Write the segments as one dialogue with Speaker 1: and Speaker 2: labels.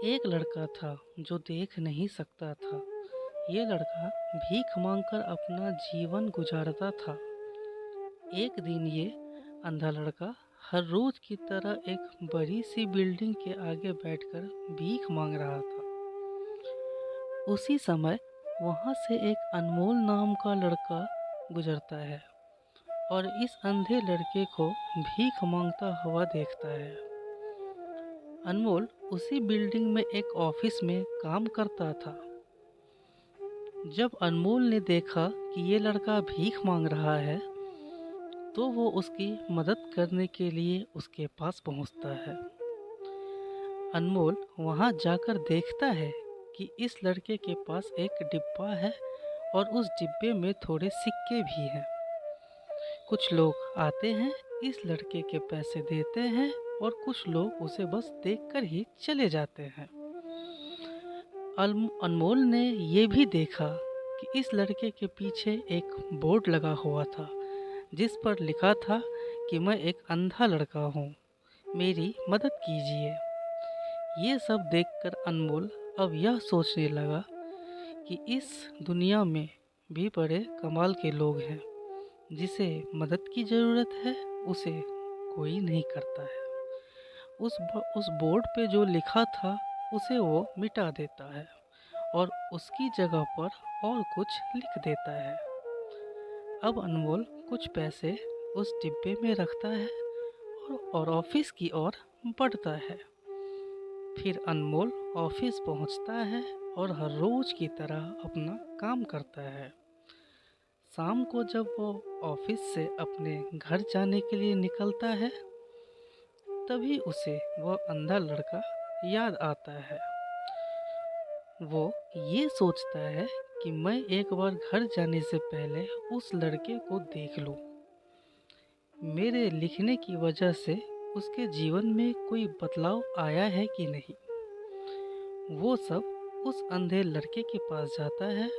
Speaker 1: एक लड़का था जो देख नहीं सकता था। ये लड़का भीख मांगकर अपना जीवन गुजारता था। एक दिन ये अंधा लड़का हर रोज की तरह एक बड़ी सी बिल्डिंग के आगे बैठकर भीख मांग रहा था। उसी समय वहां से एक अनमोल नाम का लड़का गुजरता है और इस अंधे लड़के को भीख मांगता हुआ देखता है। अनमोल उसी बिल्डिंग में एक ऑफिस में काम करता था। जब अनमोल ने देखा कि ये लड़का भीख मांग रहा है, तो वो उसकी मदद करने के लिए उसके पास पहुंचता है। अनमोल वहां जाकर देखता है कि इस लड़के के पास एक डिब्बा है और उस डिब्बे में थोड़े सिक्के भी हैं। कुछ लोग आते हैं, इस लड़के के पैसे देते हैं और कुछ लोग उसे बस देखकर ही चले जाते हैं। अनमोल ने ये भी देखा कि इस लड़के के पीछे एक बोर्ड लगा हुआ था जिस पर लिखा था कि मैं एक अंधा लड़का हूँ, मेरी मदद कीजिए। ये सब देखकर अनमोल अब यह सोचने लगा कि इस दुनिया में भी बड़े कमाल के लोग हैं। जिसे मदद की ज़रूरत है उसे कोई नहीं करता है। उस बोर्ड पे जो लिखा था उसे वो मिटा देता है और उसकी जगह पर और कुछ लिख देता है। अब अनमोल कुछ पैसे उस डिब्बे में रखता है और ऑफिस की ओर बढ़ता है। फिर अनमोल ऑफिस पहुंचता है और हर रोज की तरह अपना काम करता है। शाम को जब वो ऑफिस से अपने घर जाने के लिए निकलता है, तभी उसे वह अंधा लड़का याद आता है। वो ये सोचता है कि मैं एक बार घर जाने से पहले उस लड़के को देख लूं। मेरे लिखने की वजह से उसके जीवन में कोई बदलाव आया है कि नहीं। वो सब उस अंधे लड़के के पास जाता है।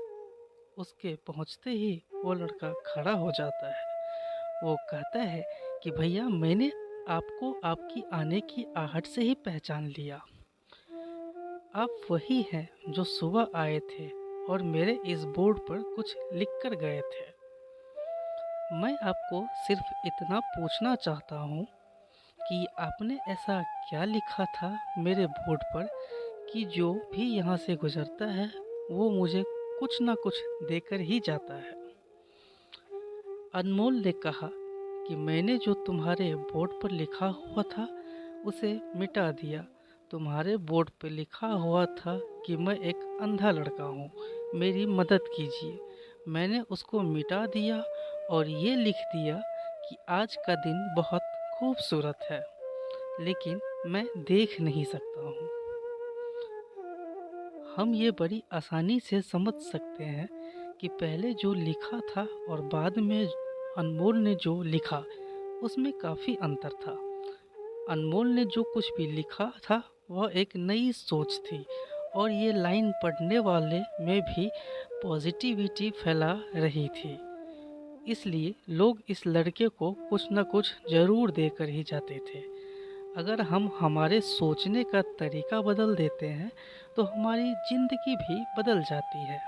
Speaker 1: उसके पहुंचते ही वो लड़का खड़ा हो जाता है। वो कहता है कि भैया, मैंने आपको आपकी आने की आहट से ही पहचान लिया। आप वही हैं जो सुबह आए थे और मेरे इस बोर्ड पर कुछ लिख कर गए थे। मैं आपको सिर्फ इतना पूछना चाहता हूँ कि आपने ऐसा क्या लिखा था मेरे बोर्ड पर कि जो भी यहाँ से गुजरता है वो मुझे कुछ ना कुछ देकर ही जाता है। अनमोल ने कहा कि मैंने जो तुम्हारे बोर्ड पर लिखा हुआ था उसे मिटा दिया। तुम्हारे बोर्ड पर लिखा हुआ था कि मैं एक अंधा लड़का हूँ, मेरी मदद कीजिए। मैंने उसको मिटा दिया और ये लिख दिया कि आज का दिन बहुत खूबसूरत है, लेकिन मैं देख नहीं सकता हूँ। हम ये बड़ी आसानी से समझ सकते हैं कि पहले जो लिखा था और बाद में अनमोल ने जो लिखा उसमें काफ़ी अंतर था। अनमोल ने जो कुछ भी लिखा था वह एक नई सोच थी और ये लाइन पढ़ने वाले में भी पॉजिटिविटी फैला रही थी। इसलिए लोग इस लड़के को कुछ न कुछ ज़रूर देकर ही जाते थे। अगर हम हमारे सोचने का तरीका बदल देते हैं तो हमारी ज़िंदगी भी बदल जाती है।